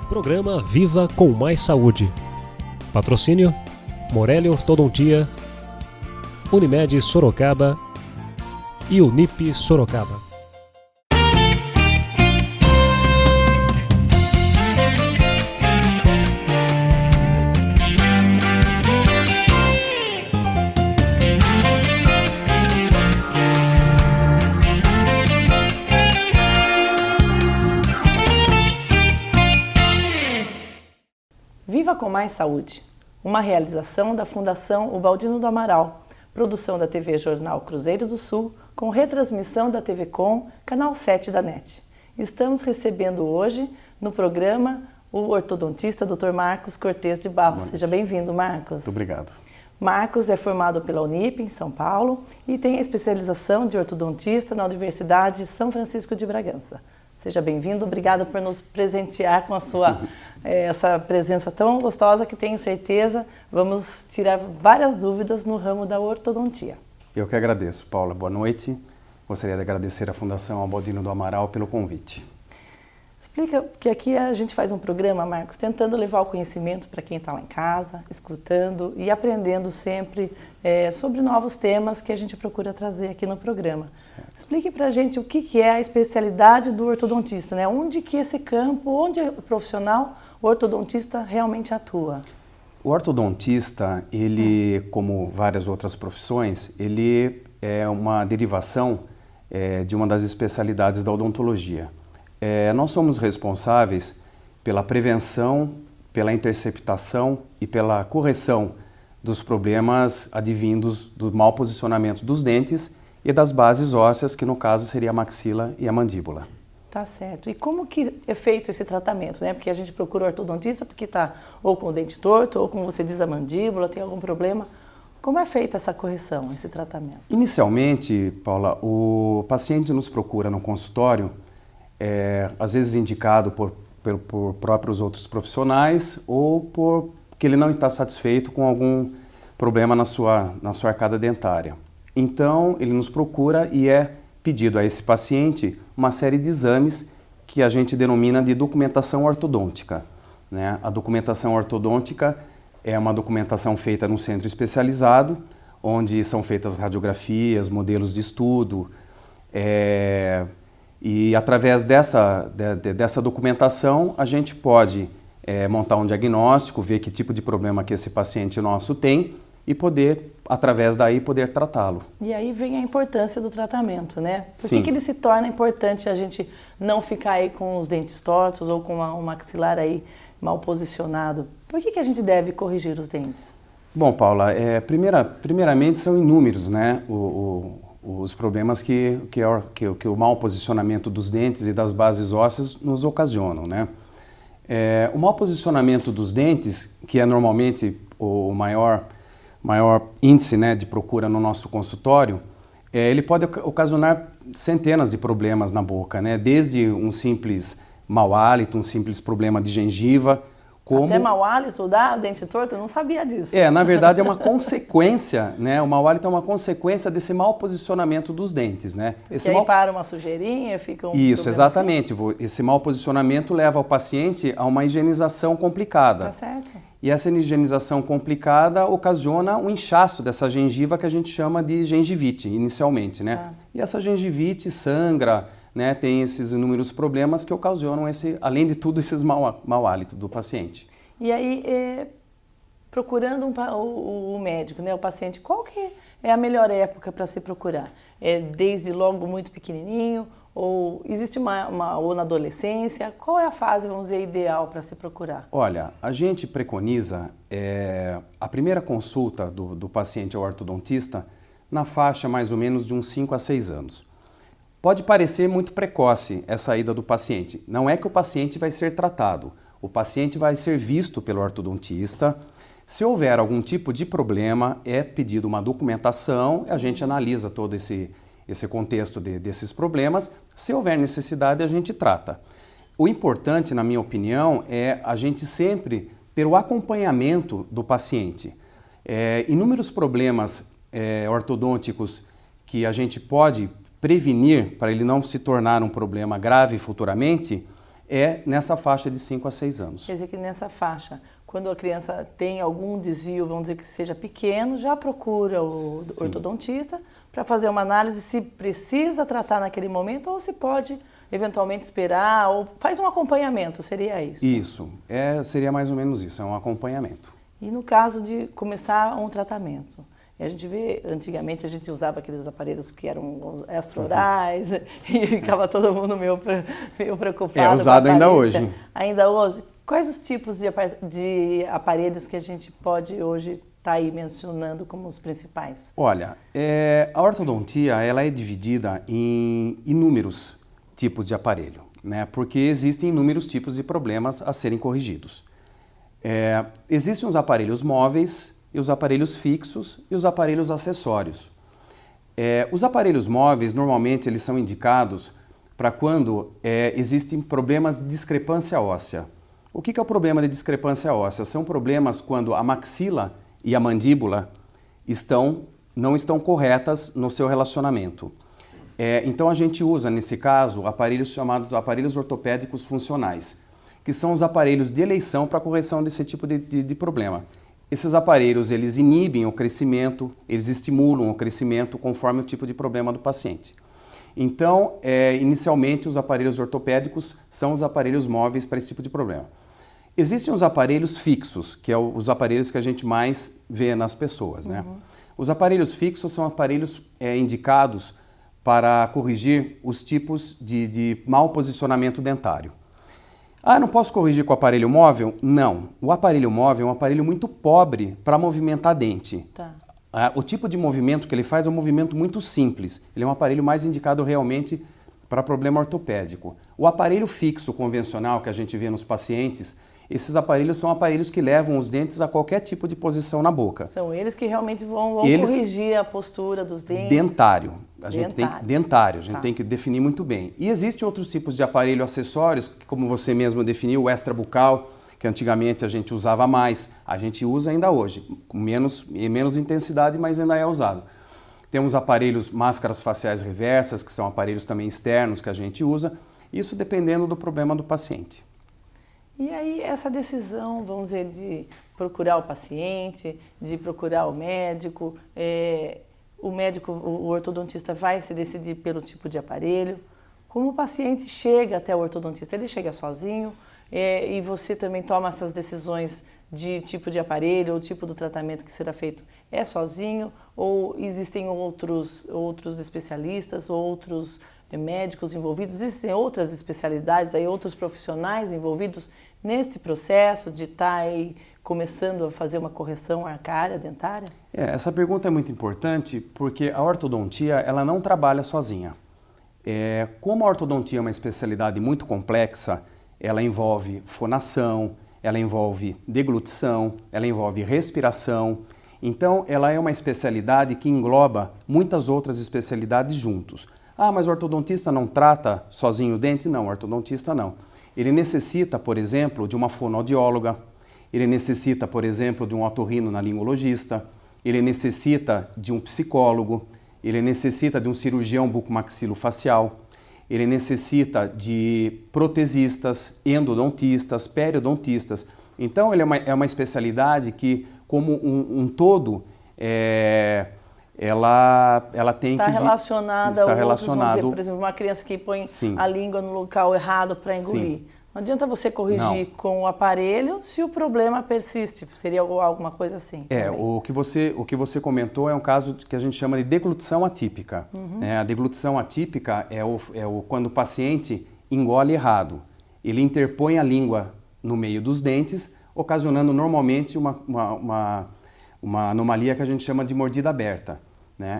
Programa Viva com Mais Saúde. Patrocínio: Morelli Ortodontia, Unimed Sorocaba e Unip Sorocaba. Viva com Mais Saúde, uma realização da Fundação Ubaldino do Amaral, produção da TV Jornal Cruzeiro do Sul, com retransmissão da TV Com, canal 7 da NET. Estamos recebendo hoje, no programa, o ortodontista Dr. Marcos Cortes de Barros. Seja bem-vindo, Marcos. Muito obrigado. Marcos é formado pela Unip, em São Paulo, e tem a especialização de ortodontista na Universidade de São Francisco de Bragança. Seja bem-vindo, obrigado por nos presentear com a sua essa presença tão gostosa que tenho certeza vamos tirar várias dúvidas no ramo da ortodontia. Eu que agradeço, Paula. Boa noite. Gostaria de agradecer à Fundação Ubaldino do Amaral pelo convite. Explica que aqui a gente faz um programa, Marcos, tentando levar o conhecimento para quem está lá em casa, escutando e aprendendo sempre sobre novos temas que a gente procura trazer aqui no programa. Certo. Explique para a gente o que é a especialidade do ortodontista, né? Onde que esse campo, onde o profissional, o ortodontista realmente atua? O ortodontista, ele, como várias outras profissões, ele é uma derivação de uma das especialidades da odontologia. Nós somos responsáveis pela prevenção, pela interceptação e pela correção dos problemas advindos do mau posicionamento dos dentes e das bases ósseas, que no caso seria a maxila e a mandíbula. Tá certo. E como que é feito esse tratamento, né? Porque a gente procura o ortodontista porque está ou com o dente torto, ou como você diz, a mandíbula, tem algum problema. Como é feita essa correção, esse tratamento? Inicialmente, Paula, o paciente nos procura no consultório, às vezes indicado por próprios outros profissionais ou porque ele não está satisfeito com algum problema na sua arcada dentária. Então, ele nos procura e é pedido a esse paciente uma série de exames que a gente denomina de documentação ortodôntica, né? A documentação ortodôntica é uma documentação feita num centro especializado, onde são feitas radiografias, modelos de estudo, e através dessa documentação a gente pode montar um diagnóstico, ver que tipo de problema que esse paciente nosso tem e poder, através daí, poder tratá-lo. E aí vem a importância do tratamento, né? Por que ele se torna importante a gente não ficar aí com os dentes tortos ou com o maxilar aí mal posicionado? Por que a gente deve corrigir os dentes? Bom, Paula, primeiramente são inúmeros, né? Os problemas que o mau posicionamento dos dentes e das bases ósseas nos ocasionam, né? O mau posicionamento dos dentes, que é normalmente o maior índice, né, de procura no nosso consultório, ele pode ocasionar centenas de problemas na boca, né? Desde um simples mau hálito, um simples problema de gengiva, até mau hálito dá dente torto? Eu não sabia disso. Na verdade é uma consequência, né? O mau hálito é uma consequência desse mau posicionamento dos dentes, né? Porque aí para uma sujeirinha, fica um Isso, exatamente. Assim. Esse mau posicionamento leva o paciente a uma higienização complicada. Tá certo. E essa higienização complicada ocasiona um inchaço dessa gengiva que a gente chama de gengivite, inicialmente, né? Tá. E essa gengivite sangra, né, tem esses inúmeros problemas que ocasionam, além de tudo, esses mau hálito do paciente. E aí, procurando o médico, né, o paciente, qual que é a melhor época para se procurar? Desde logo muito pequenininho? Ou existe ou na adolescência? Qual é a fase, vamos dizer, ideal para se procurar? Olha, a gente preconiza a primeira consulta do paciente ao ortodontista na faixa mais ou menos de uns 5 a 6 anos. Pode parecer muito precoce essa ida do paciente. Não é que o paciente vai ser tratado. O paciente vai ser visto pelo ortodontista. Se houver algum tipo de problema, é pedido uma documentação, a gente analisa todo esse contexto desses problemas. Se houver necessidade, a gente trata. O importante, na minha opinião, é a gente sempre ter o acompanhamento do paciente. Inúmeros problemas ortodônticos que a gente pode prevenir para ele não se tornar um problema grave futuramente, é nessa faixa de 5 a 6 anos. Quer dizer que nessa faixa, quando a criança tem algum desvio, vamos dizer que seja pequeno, já procura o ortodontista para fazer uma análise se precisa tratar naquele momento ou se pode eventualmente esperar, ou faz um acompanhamento, seria isso? Isso, seria mais ou menos isso, é um acompanhamento. E no caso de começar um tratamento? E a gente vê, antigamente a gente usava aqueles aparelhos que eram extra-orais e ficava todo mundo meio preocupado. É usado ainda hoje. Ainda hoje. Quais os tipos de aparelhos que a gente pode hoje estar aí mencionando como os principais? Olha, a ortodontia ela é dividida em inúmeros tipos de aparelho, né? Porque existem inúmeros tipos de problemas a serem corrigidos. Existem os aparelhos móveis, e os aparelhos fixos e os aparelhos acessórios. Os aparelhos móveis, normalmente, eles são indicados para quando existem problemas de discrepância óssea. O que é o problema de discrepância óssea? São problemas quando a maxila e a mandíbula não estão corretas no seu relacionamento. Então a gente usa, nesse caso, aparelhos chamados aparelhos ortopédicos funcionais, que são os aparelhos de eleição para a correção desse tipo de problema. Esses aparelhos, eles inibem o crescimento, eles estimulam o crescimento conforme o tipo de problema do paciente. Então, inicialmente, os aparelhos ortopédicos são os aparelhos móveis para esse tipo de problema. Existem os aparelhos fixos, que são os aparelhos que a gente mais vê nas pessoas, né? Os aparelhos fixos são aparelhos indicados para corrigir os tipos de mau posicionamento dentário. Não posso corrigir com o aparelho móvel? Não. O aparelho móvel é um aparelho muito pobre para movimentar dente. Tá. O tipo de movimento que ele faz é um movimento muito simples. Ele é um aparelho mais indicado realmente para problema ortopédico. O aparelho fixo convencional que a gente vê nos pacientes, esses aparelhos são aparelhos que levam os dentes a qualquer tipo de posição na boca. São eles que realmente vão corrigir a postura dos dentes? Dentário. A gente tem que definir muito bem. E existem outros tipos de aparelho acessórios, que, como você mesmo definiu, o extrabucal, que antigamente a gente usava mais, a gente usa ainda hoje, com menos intensidade, mas ainda é usado. Temos aparelhos, máscaras faciais reversas, que são aparelhos também externos que a gente usa, isso dependendo do problema do paciente. E aí essa decisão, vamos dizer, de procurar o paciente, de procurar o médico, o ortodontista vai se decidir pelo tipo de aparelho. Como o paciente chega até o ortodontista? Ele chega sozinho e você também toma essas decisões de tipo de aparelho ou tipo do tratamento que será feito sozinho? Ou existem outros especialistas, outros médicos envolvidos? Existem outras especialidades, outros profissionais envolvidos neste processo de estar aí começando a fazer uma correção arcária, dentária? Essa pergunta é muito importante porque a ortodontia ela não trabalha sozinha. Como a ortodontia é uma especialidade muito complexa, ela envolve fonação, ela envolve deglutição, ela envolve respiração. Então, ela é uma especialidade que engloba muitas outras especialidades juntos. Mas o ortodontista não trata sozinho o dente? Não, o ortodontista não. Ele necessita, por exemplo, de uma fonoaudióloga, ele necessita, por exemplo, de um otorrinolaringologista, ele necessita de um psicólogo, ele necessita de um cirurgião bucomaxilofacial, ele necessita de protesistas, endodontistas, periodontistas. Então, ele é uma especialidade que, como um todo, ela tem está que... relacionada está a relacionado, outros, por exemplo, uma criança que põe sim, a língua no local errado para engolir. Sim. Não adianta você corrigir com o aparelho se o problema persiste. Seria alguma coisa assim. O que você comentou é um caso que a gente chama de deglutição atípica. A deglutição atípica é quando o paciente engole errado. Ele interpõe a língua no meio dos dentes, ocasionando normalmente uma anomalia que a gente chama de mordida aberta.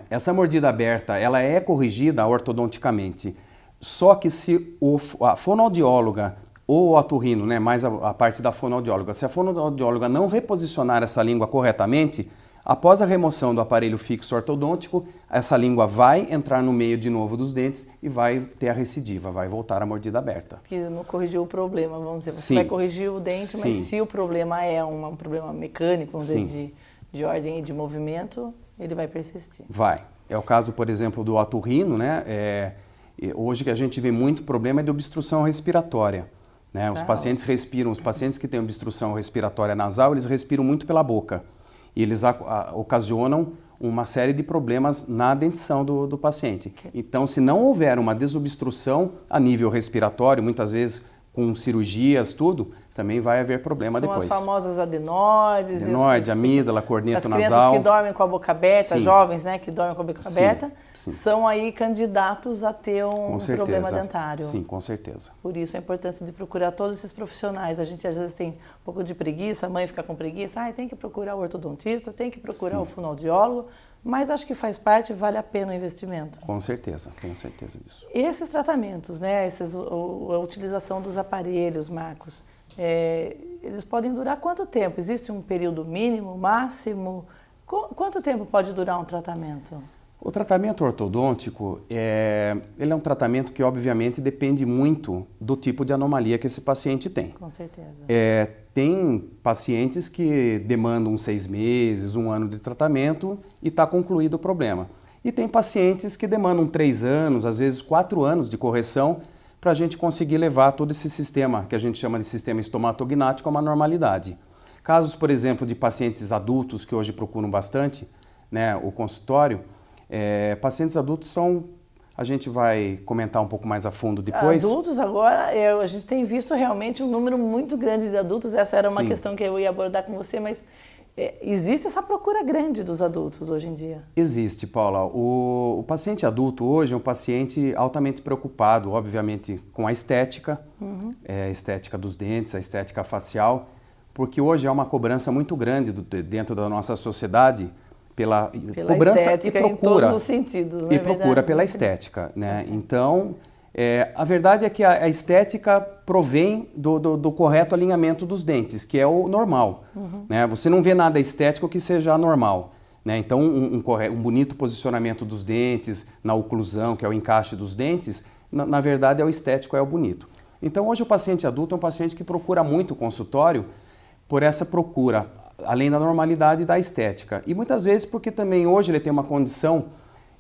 Essa mordida aberta ela é corrigida ortodonticamente, só que se a fonoaudióloga ou o otorrino, mais a parte da fonoaudióloga, se a fonoaudióloga não reposicionar essa língua corretamente, após a remoção do aparelho fixo ortodôntico, essa língua vai entrar no meio de novo dos dentes e vai ter a recidiva, vai voltar a mordida aberta. Que não corrigiu o problema, vamos dizer. Você Sim. vai corrigir o dente, Sim. mas se o problema é um problema mecânico, vamos dizer, de ordem e de movimento, ele vai persistir. Vai. É o caso, por exemplo, do otorrino, Hoje que a gente vê muito problema é de obstrução respiratória. né? Os pacientes respiram, os pacientes que têm obstrução respiratória nasal, eles respiram muito pela boca. E eles ocasionam uma série de problemas na dentição do paciente. Então, se não houver uma desobstrução a nível respiratório, muitas vezes com cirurgias, tudo, também vai haver problema depois. São as famosas adenoides. Adenoide, amígdala, corneto nasal. As crianças que dormem com a boca aberta, Sim. jovens, né, que dormem com a boca aberta, sim. são aí candidatos a ter um problema dentário. Sim, com certeza. Por isso a importância de procurar todos esses profissionais. A gente às vezes tem um pouco de preguiça, a mãe fica com preguiça, tem que procurar o ortodontista, tem que procurar o fonoaudiólogo, mas acho que faz parte, vale a pena o investimento. Com certeza, tenho certeza disso. Esses tratamentos, né, a utilização dos aparelhos, Marcos, eles podem durar quanto tempo? Existe um período mínimo, máximo? Quanto tempo pode durar um tratamento? O tratamento ortodôntico, ele é um tratamento que obviamente depende muito do tipo de anomalia que esse paciente tem. Com certeza. Tem pacientes que demandam 6 meses, 1 ano de tratamento e está concluído o problema. E tem pacientes que demandam 3 anos, às vezes 4 anos de correção para a gente conseguir levar todo esse sistema, que a gente chama de sistema estomatognático, a uma normalidade. Casos, por exemplo, de pacientes adultos que hoje procuram bastante, né, o consultório, pacientes adultos a gente vai comentar um pouco mais a fundo depois. Adultos agora, a gente tem visto realmente um número muito grande de adultos, essa era uma Sim. questão que eu ia abordar com você, mas existe essa procura grande dos adultos hoje em dia? Existe, Paula. O paciente adulto hoje é um paciente altamente preocupado, obviamente, com a estética, a estética dos dentes, a estética facial, porque hoje há uma cobrança muito grande dentro da nossa sociedade pela cobrança estética e procura, em todos os sentidos, né? e procura pela estética, né? Então, a verdade é que a estética provém do correto alinhamento dos dentes, que é o normal, né? Você não vê nada estético que seja anormal, né? Então, um bonito posicionamento dos dentes, na oclusão, que é o encaixe dos dentes, na verdade é o estético, é o bonito. Então, hoje o paciente adulto é um paciente que procura muito o consultório por essa procura, além da normalidade da estética. E muitas vezes porque também hoje ele tem uma condição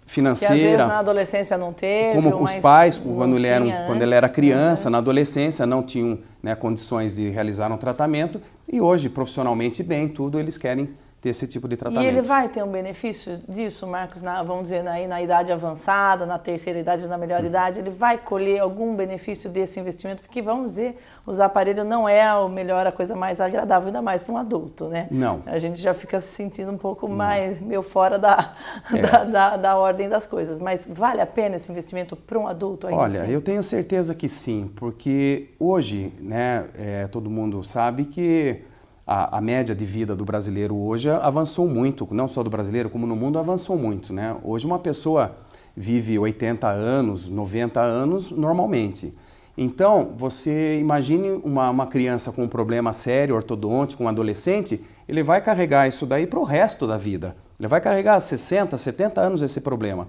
financeira. Que às vezes na adolescência não teve. Como os pais, quando ele era criança, na adolescência, não tinham, né, condições de realizar um tratamento. E hoje, profissionalmente bem, tudo, eles querem ter esse tipo de tratamento. E ele vai ter um benefício disso, Marcos, vamos dizer, na idade avançada, na terceira idade, na melhor idade, ele vai colher algum benefício desse investimento? Porque, vamos dizer, os aparelhos não é a coisa mais agradável, ainda mais para um adulto, né? Não. A gente já fica se sentindo um pouco mais, meio fora da ordem das coisas. Mas vale a pena esse investimento para um adulto ainda? Olha, assim? eu tenho certeza que sim, porque hoje, né, todo mundo sabe que a média de vida do brasileiro hoje avançou muito, não só do brasileiro, como no mundo avançou muito, né? Hoje uma pessoa vive 80 anos, 90 anos normalmente. Então, você imagine uma criança com um problema sério, ortodôntico, um adolescente, ele vai carregar isso daí para o resto da vida. Ele vai carregar 60, 70 anos esse problema.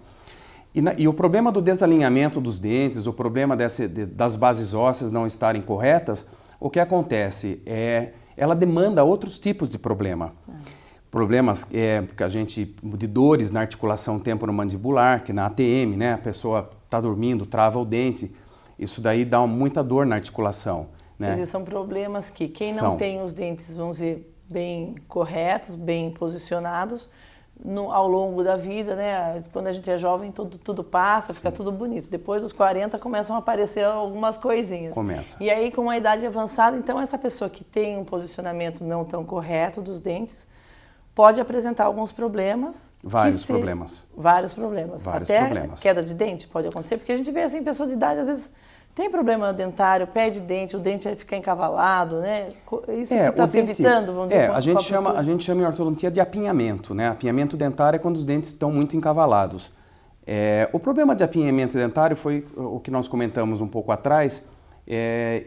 E o problema do desalinhamento dos dentes, o problema das bases ósseas não estarem corretas, o que acontece ela demanda outros tipos de problema. Problemas que a gente, de dores na articulação temporomandibular, que na ATM, né, a pessoa está dormindo, trava o dente, isso daí dá muita dor na articulação. Né? Esses são problemas que quem não tem os dentes, vamos dizer, bem corretos, bem posicionados, ao longo da vida, né? Quando a gente é jovem, tudo passa, fica tudo bonito. Depois dos 40 começam a aparecer algumas coisinhas. Começa. E aí, com a idade avançada, então essa pessoa que tem um posicionamento não tão correto dos dentes pode apresentar alguns problemas. Vários problemas. Até queda de dente pode acontecer, porque a gente vê assim, pessoa de idade, às vezes tem problema dentário, perde dente, o dente fica encavalado, né? Isso que está se evitando, vamos dizer. A gente chama em ortodontia de apinhamento, né? Apinhamento dentário é quando os dentes estão muito encavalados. O problema de apinhamento dentário foi o que nós comentamos um pouco atrás.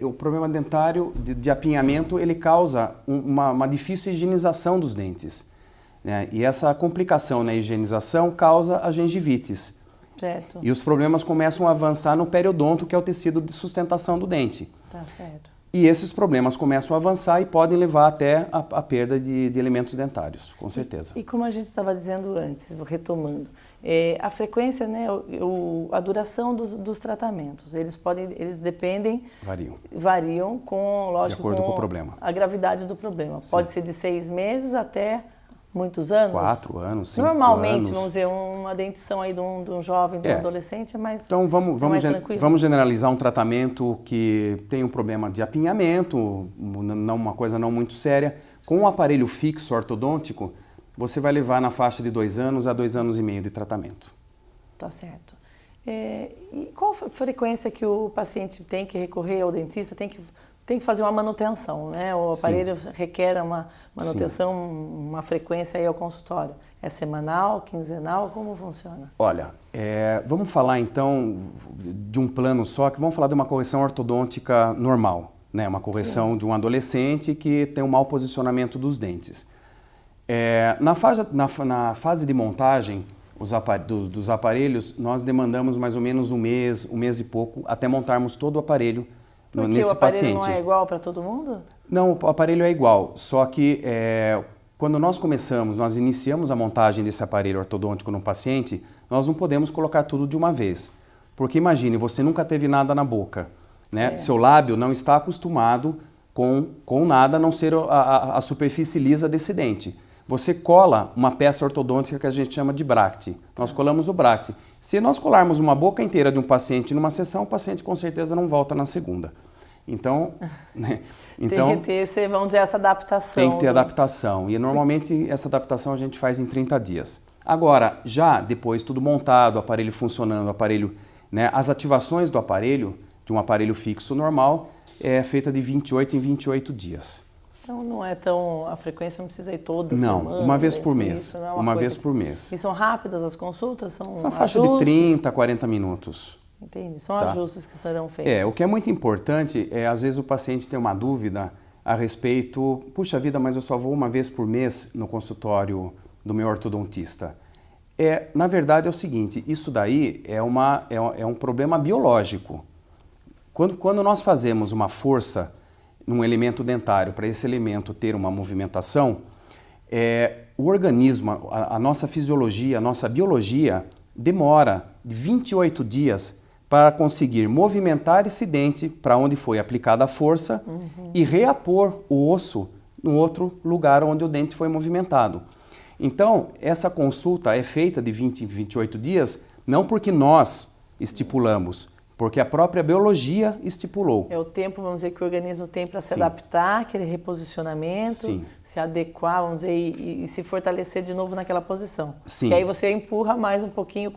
O problema dentário de apinhamento, ele causa uma difícil higienização dos dentes, né? E essa complicação na higienização causa a gengivites. Certo. E os problemas começam a avançar no periodonto, que é o tecido de sustentação do dente. Tá certo. E esses problemas começam a avançar e podem levar até a perda de elementos dentários, com certeza. E como a gente estava dizendo antes, retomando, A frequência, né, a duração dos tratamentos, eles dependem, variam com, lógico, de acordo com o problema. A gravidade do problema. Sim. Pode ser de 6 meses até muitos anos. 4 anos, 5 Normalmente, anos. vamos dizer, uma dentição aí de um jovem, de um adolescente é mais Então mais tranquilo. Vamos generalizar um tratamento que tem um problema de apinhamento, uma coisa não muito séria. Com um aparelho fixo ortodôntico, você vai levar na faixa de 2 anos a 2 anos e meio de tratamento. Tá certo. E qual a frequência que o paciente tem que recorrer ao dentista? Tem que fazer uma manutenção, né? O aparelho requer uma manutenção, uma frequência aí ao consultório. É semanal, quinzenal, como funciona? Olha, vamos falar então de um plano só, que vamos falar de uma correção ortodôntica normal, né? Uma correção de um adolescente que tem um mau posicionamento dos dentes. Na fase de montagem dos aparelhos, nós demandamos mais ou menos um mês e pouco, até montarmos todo o aparelho nesse paciente. Porque o aparelho não é igual para todo mundo? Não, o aparelho é igual, só que quando nós iniciamos a montagem desse aparelho ortodôntico no paciente, nós não podemos colocar tudo de uma vez. Porque imagine, você nunca teve nada na boca, né? Seu lábio não está acostumado com nada, a não ser a superfície lisa desse dente. Você cola uma peça ortodôntica que a gente chama de bracte. Nós colamos o bracte. Se nós colarmos uma boca inteira de um paciente numa sessão, o paciente com certeza não volta na segunda. Então, né? Tem que ter, vamos dizer, essa adaptação. Tem que ter adaptação. E normalmente essa adaptação a gente faz em 30 dias. Agora, já depois tudo montado, o aparelho funcionando, o aparelho, né? As ativações do aparelho, de um aparelho fixo normal, é feita de 28 em 28 dias. Então não é tão... A frequência não precisa ir toda semana? Não, uma vez por mês. Isso, não é uma vez por mês. E são rápidas as consultas? São faixa de 30 a 40 minutos. Entendi. São ajustes que serão feitos. O que é muito importante às vezes o paciente tem uma dúvida a respeito, puxa vida, mas eu só vou uma vez por mês no consultório do meu ortodontista. Na verdade é o seguinte, isso daí é um problema biológico. Quando nós fazemos uma força num elemento dentário, para esse elemento ter uma movimentação, o organismo, a nossa fisiologia, a nossa biologia, demora 28 dias para conseguir movimentar esse dente para onde foi aplicada a força e reapor o osso no outro lugar onde o dente foi movimentado. Então, essa consulta é feita de 20 em 28 dias, não porque nós estipulamos, porque a própria biologia estipulou. É o tempo, vamos dizer, que o organismo tem para se adaptar, aquele reposicionamento, se adequar, vamos dizer, e se fortalecer de novo naquela posição. Sim. Que aí você empurra mais um pouquinho,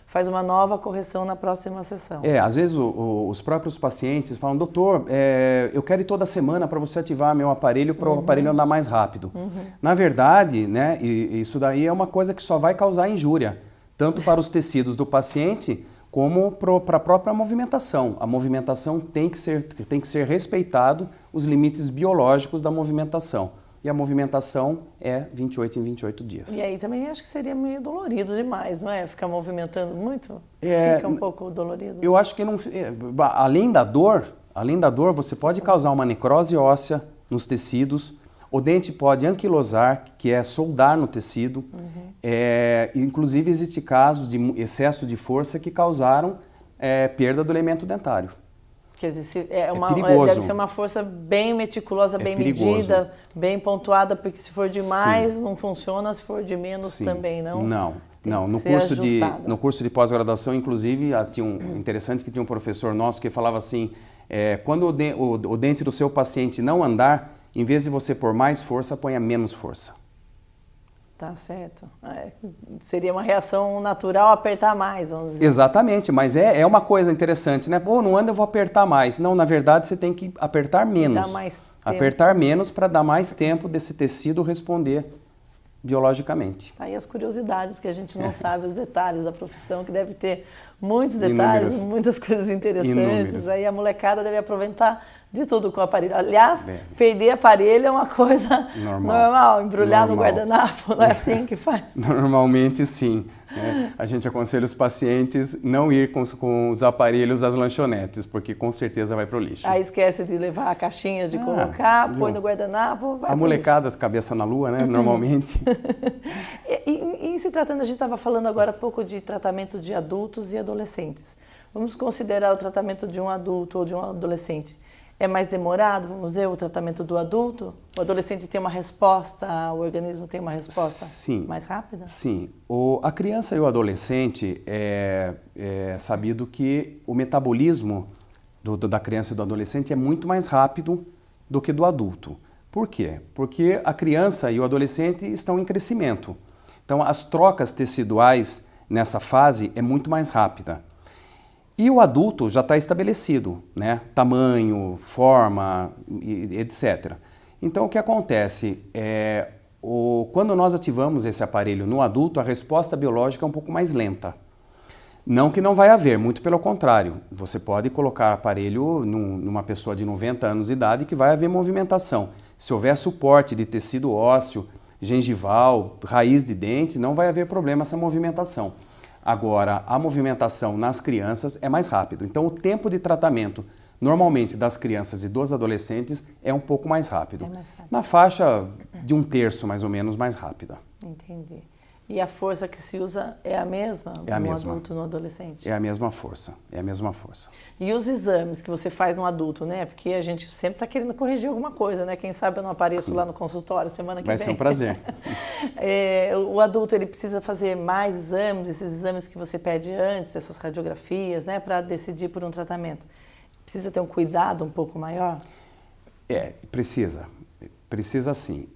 faz uma nova correção na próxima sessão. Às vezes os próprios pacientes falam, doutor, eu quero ir toda semana para você ativar meu aparelho para o aparelho andar mais rápido. Na verdade, né, isso daí é uma coisa que só vai causar injúria, tanto para os tecidos do paciente, como para a própria movimentação. A movimentação tem que ser respeitado os limites biológicos da movimentação. E a movimentação é 28 em 28 dias. E aí também acho que seria meio dolorido demais, não é? Ficar movimentando muito? Fica um pouco dolorido? Eu acho que não... Além da dor, você pode causar uma necrose óssea nos tecidos. O dente pode anquilosar, que é soldar no tecido. Inclusive, existem casos de excesso de força que causaram perda do elemento dentário. Quer dizer, perigoso. Deve ser uma força bem meticulosa, bem medida, bem pontuada, porque se for demais não funciona, se for de menos também não. Não. No curso de pós-graduação, inclusive, tinha interessante que tinha um professor nosso que falava assim, quando o dente do seu paciente não andar, em vez de você pôr mais força, ponha menos força. Tá certo. Seria uma reação natural apertar mais, vamos dizer. Exatamente, mas é uma coisa interessante, né? Pô, não anda, eu vou apertar mais. Não, na verdade, você tem que apertar menos. Dar mais tempo. Apertar menos para dar mais tempo desse tecido responder biologicamente. Aí as curiosidades que a gente não sabe, os detalhes da profissão, que deve ter muitos detalhes, muitas coisas interessantes. Inúmeros. Aí a molecada deve aproveitar de tudo com o aparelho. Aliás, perder aparelho é uma coisa normal. Embrulhar no guardanapo, não é assim que faz? Normalmente sim. A gente aconselha os pacientes não ir com os aparelhos às lanchonetes, porque com certeza vai para o lixo. Aí esquece de levar a caixinha de colocar, põe no guardanapo, vai a molecada, cabeça na lua, né? Normalmente. E se tratando, a gente estava falando agora há pouco de tratamento de adultos e adolescentes. Vamos considerar o tratamento de um adulto ou de um adolescente. É mais demorado, vamos dizer, o tratamento do adulto? O adolescente tem uma resposta, o organismo tem uma resposta mais rápida? Sim. A criança e o adolescente, é sabido que o metabolismo da criança e do adolescente é muito mais rápido do que do adulto. Por quê? Porque a criança e o adolescente estão em crescimento. Então, as trocas teciduais nessa fase é muito mais rápida. E o adulto já está estabelecido, né? Tamanho, forma, etc. Então, o que acontece? Quando nós ativamos esse aparelho no adulto, a resposta biológica é um pouco mais lenta. Não que não vai haver, muito pelo contrário. Você pode colocar aparelho numa pessoa de 90 anos de idade que vai haver movimentação. Se houver suporte de tecido ósseo, gengival, raiz de dente, não vai haver problema essa movimentação. Agora, a movimentação nas crianças é mais rápido. Então, o tempo de tratamento, normalmente, das crianças e dos adolescentes é um pouco mais rápido. Na faixa de 1/3, mais ou menos, mais rápida. Entendi. E a força que se usa é a mesma no adulto e no adolescente? É a mesma força, E os exames que você faz no adulto, né? Porque a gente sempre está querendo corrigir alguma coisa, né? Quem sabe eu não apareço lá no consultório semana que vem. Vai ser um prazer. O adulto, ele precisa fazer mais exames, esses exames que você pede antes, essas radiografias, né? Para decidir por um tratamento. Precisa ter um cuidado um pouco maior? Precisa. Precisa sim.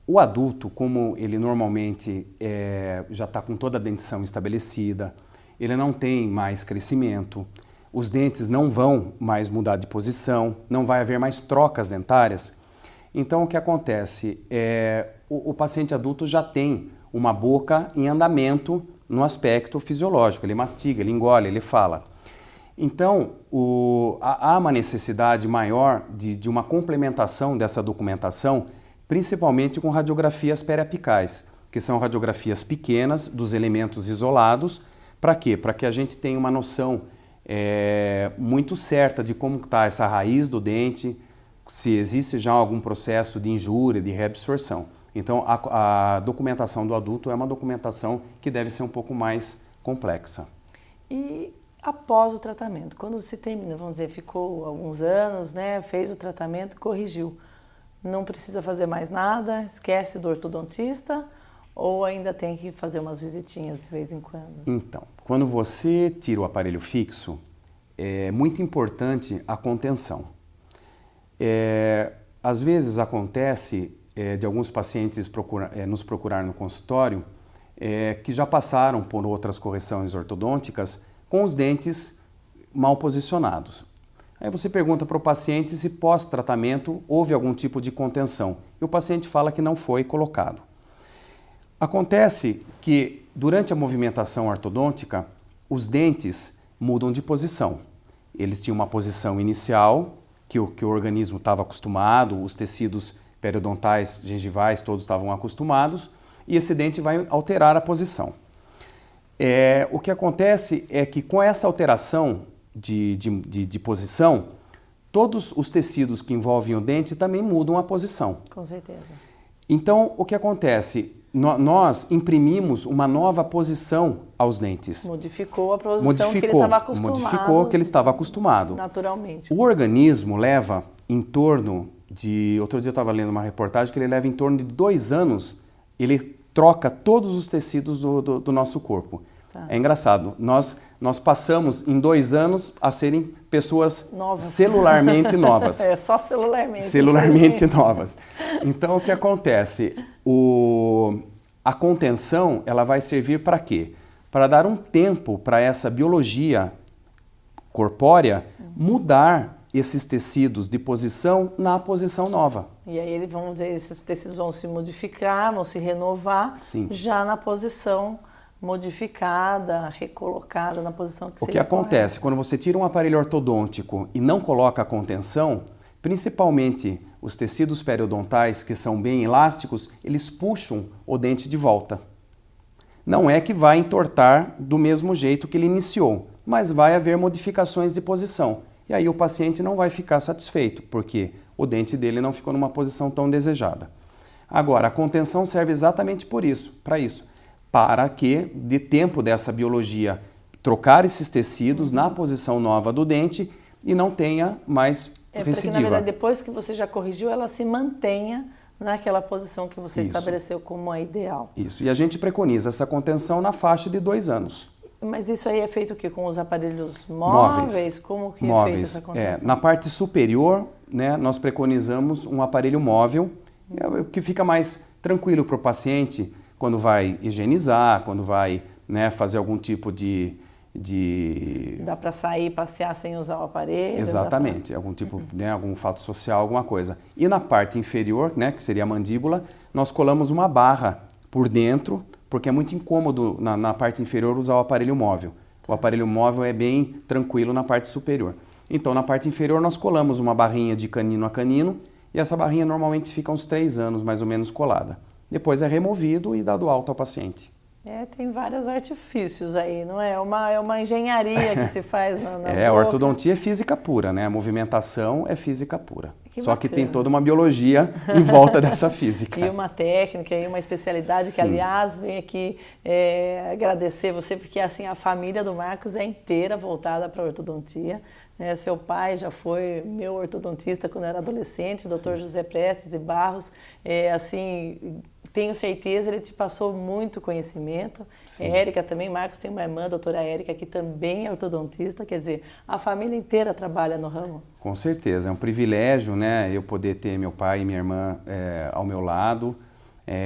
O adulto, como ele normalmente já está com toda a dentição estabelecida, ele não tem mais crescimento, os dentes não vão mais mudar de posição, não vai haver mais trocas dentárias. Então, o que acontece? O paciente adulto já tem uma boca em andamento no aspecto fisiológico, ele mastiga, ele engole, ele fala. Então, há uma necessidade maior de uma complementação dessa documentação, principalmente com radiografias periapicais, que são radiografias pequenas dos elementos isolados. Para quê? Para que a gente tenha uma noção muito certa de como está essa raiz do dente, se existe já algum processo de injúria, de reabsorção. Então, a documentação do adulto é uma documentação que deve ser um pouco mais complexa. E após o tratamento, quando se termina, vamos dizer, ficou alguns anos, né, fez o tratamento, corrigiu, não precisa fazer mais nada, esquece do ortodontista ou ainda tem que fazer umas visitinhas de vez em quando? Então, quando você tira o aparelho fixo, é muito importante a contenção. Às vezes acontece de alguns pacientes nos procurar no consultório que já passaram por outras correções ortodônticas com os dentes mal posicionados. Aí você pergunta para o paciente se pós-tratamento houve algum tipo de contenção e o paciente fala que não foi colocado. Acontece que durante a movimentação ortodôntica os dentes mudam de posição. Eles tinham uma posição inicial que o organismo estava acostumado, os tecidos periodontais, gengivais, todos estavam acostumados e esse dente vai alterar a posição. O que acontece é que com essa alteração de posição, todos os tecidos que envolvem o dente também mudam a posição. Com certeza. Então, o que acontece? Nós imprimimos uma nova posição aos dentes. Modificou a posição que ele estava acostumado. Modificou que ele estava acostumado. Naturalmente. O organismo leva em torno de... Outro dia eu estava lendo uma reportagem que ele leva em torno de 2 anos, ele troca todos os tecidos do nosso corpo. Tá. É engraçado, nós passamos em 2 anos a serem pessoas novas. Celularmente novas. Só celularmente. Celularmente novas. Então, o que acontece? A contenção, ela vai servir para quê? Para dar um tempo para essa biologia corpórea mudar esses tecidos de posição na posição nova. E aí, vamos dizer, esses tecidos vão se modificar, vão se renovar. Sim. Já na posição modificada, recolocada na posição que seria. O que acontece quando você tira um aparelho ortodôntico e não coloca a contenção, principalmente os tecidos periodontais, que são bem elásticos, eles puxam o dente de volta. Não é que vai entortar do mesmo jeito que ele iniciou, mas vai haver modificações de posição. E aí o paciente não vai ficar satisfeito, porque o dente dele não ficou numa posição tão desejada. Agora, a contenção serve exatamente para que dê tempo dessa biologia trocar esses tecidos na posição nova do dente e não tenha mais recidiva. Porque, na verdade, depois que você já corrigiu, ela se mantenha naquela posição que você estabeleceu como a ideal. Isso, e a gente preconiza essa contenção na faixa de 2 anos. Mas isso aí é feito o quê? Com os aparelhos móveis? Como que é feita essa contenção? Na parte superior, né, nós preconizamos um aparelho móvel, que fica mais tranquilo para o paciente quando vai higienizar, quando vai, né, fazer algum tipo de... Dá para sair e passear sem usar o aparelho? Exatamente, algum tipo, né, algum fato social, alguma coisa. E na parte inferior, né, que seria a mandíbula, nós colamos uma barra por dentro, porque é muito incômodo na parte inferior usar o aparelho móvel. O aparelho móvel é bem tranquilo na parte superior. Então, na parte inferior, nós colamos uma barrinha de canino a canino, e essa barrinha normalmente fica uns 3 anos, mais ou menos, colada. Depois é removido e dado alta ao paciente. Tem vários artifícios aí, não é? É uma engenharia que se faz na boca. A ortodontia é física pura, né? A movimentação é física pura. Só que tem bacana. toda uma biologia em volta dessa física. E uma técnica e uma especialidade que, aliás, vem aqui agradecer você, porque assim, a família do Marcos é inteira voltada para a ortodontia. Seu pai já foi meu ortodontista quando era adolescente, o Dr. José Prestes de Barros. Assim, tenho certeza, ele te passou muito conhecimento. Érica também, Marcos tem uma irmã, a doutora Érica, que também é ortodontista, quer dizer, a família inteira trabalha no ramo. Com certeza, é um privilégio, né, eu poder ter meu pai e minha irmã ao meu lado,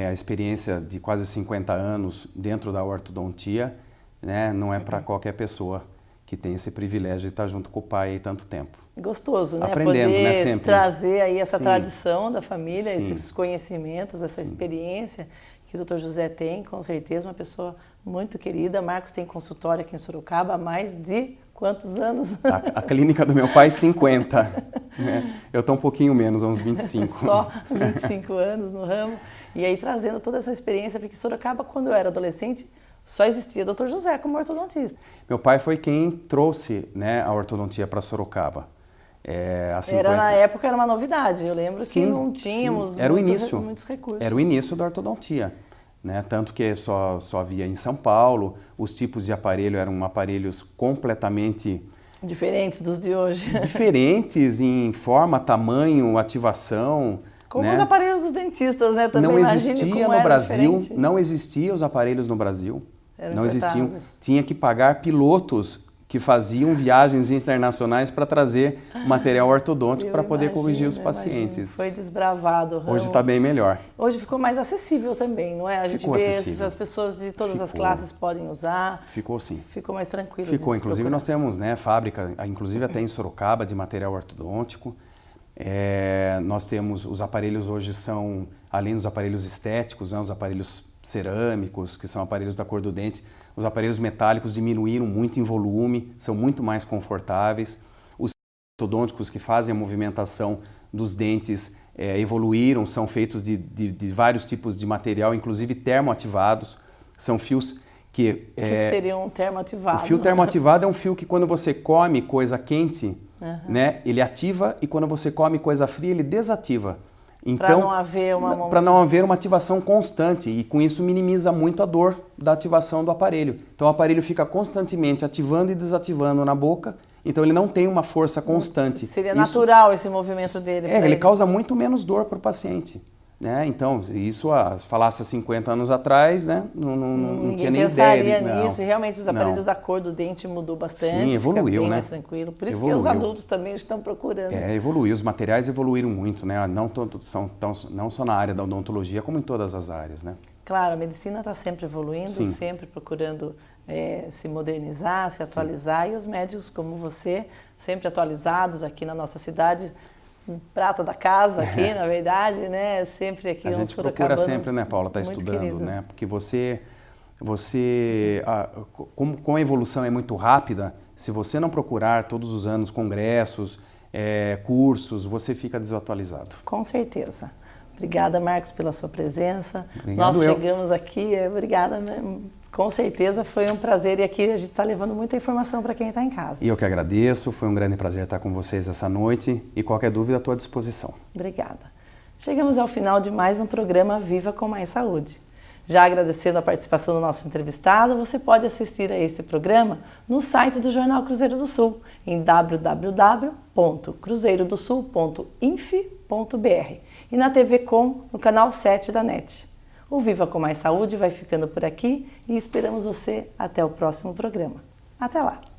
a experiência de quase 50 anos dentro da ortodontia, né, não é para qualquer pessoa que tem esse privilégio de estar junto com o pai aí tanto tempo. Gostoso, né? Aprendendo, poder né, sempre. Trazer aí essa tradição da família, Sim. esses conhecimentos, essa experiência que o Dr. José tem, com certeza, uma pessoa muito querida. Marcos tem consultório aqui em Sorocaba há mais de quantos anos? A clínica do meu pai, 50. Né? Eu estou um pouquinho menos, uns 25. Só 25 anos no ramo. E aí trazendo toda essa experiência, porque em Sorocaba, quando eu era adolescente, só existia o Dr. José como ortodontista. Meu pai foi quem trouxe, né, a ortodontia para Sorocaba. Na época era uma novidade, eu lembro que não tínhamos muitos recursos. Era o início da ortodontia, né? Tanto que só havia em São Paulo, os tipos de aparelho eram aparelhos completamente... Diferentes dos de hoje. Diferentes em forma, tamanho, ativação. Como né? os aparelhos dos dentistas, né? Também não existia no Brasil, diferente. Não existiam os aparelhos no Brasil. Eram não existiam. importados. Tinha que pagar pilotos que faziam viagens internacionais para trazer material ortodôntico para poder corrigir os pacientes. Imagino. Foi desbravado o ramo. Hoje está bem melhor. Hoje ficou mais acessível também, não é? A gente Ficou vê acessível. as pessoas de todas as classes podem usar. Ficou sim. Ficou mais tranquilo. Ficou. Inclusive nós temos, né, fábrica, inclusive até em Sorocaba, de material ortodôntico. Nós temos, os aparelhos hoje são, além dos aparelhos estéticos, né, os aparelhos cerâmicos, que são aparelhos da cor do dente, os aparelhos metálicos diminuíram muito em volume, são muito mais confortáveis. Os ortodônticos que fazem a movimentação dos dentes evoluíram, são feitos de vários tipos de material, inclusive termoativados, são fios que... O que seria um termoativado? O fio termoativado é um fio que quando você come coisa quente, né, ele ativa, e quando você come coisa fria, ele desativa. Então, para não haver uma ativação constante, e com isso minimiza muito a dor da ativação do aparelho. Então o aparelho fica constantemente ativando e desativando na boca, então ele não tem uma força constante. Seria natural esse movimento dele. Ele causa muito menos dor para o paciente. Né? Então, isso, falasse há 50 anos atrás, né? não tinha nem ideia. Ninguém pensaria nisso. E realmente os aparelhos da cor do dente mudou bastante. Sim, evoluiu, fica bem né? mais tranquilo. Por isso que os adultos também estão procurando. Evoluiu. Os materiais evoluíram muito, né? Não só na área da odontologia, como em todas as áreas, né? Claro, a medicina está sempre evoluindo, sempre procurando se modernizar, se atualizar. E os médicos como você, sempre atualizados aqui na nossa cidade, prata da casa aqui, na verdade, né? Sempre aqui. A gente procura sempre, né, Paula, estar estudando, querido. né? Porque como a evolução é muito rápida, se você não procurar todos os anos congressos, cursos, você fica desatualizado. Com certeza. Obrigada, Marcos, pela sua presença. Obrigado. Nós chegamos aqui, obrigada, né? Com certeza foi um prazer, e aqui a gente está levando muita informação para quem está em casa. E eu que agradeço, foi um grande prazer estar com vocês essa noite, e qualquer dúvida à tua disposição. Obrigada. Chegamos ao final de mais um programa Viva com Mais Saúde. Já agradecendo a participação do nosso entrevistado, você pode assistir a esse programa no site do Jornal Cruzeiro do Sul, em www.cruzeirodosul.inf.br e na TV Com, no canal 7 da NET. O Viva com Mais Saúde vai ficando por aqui e esperamos você até o próximo programa. Até lá!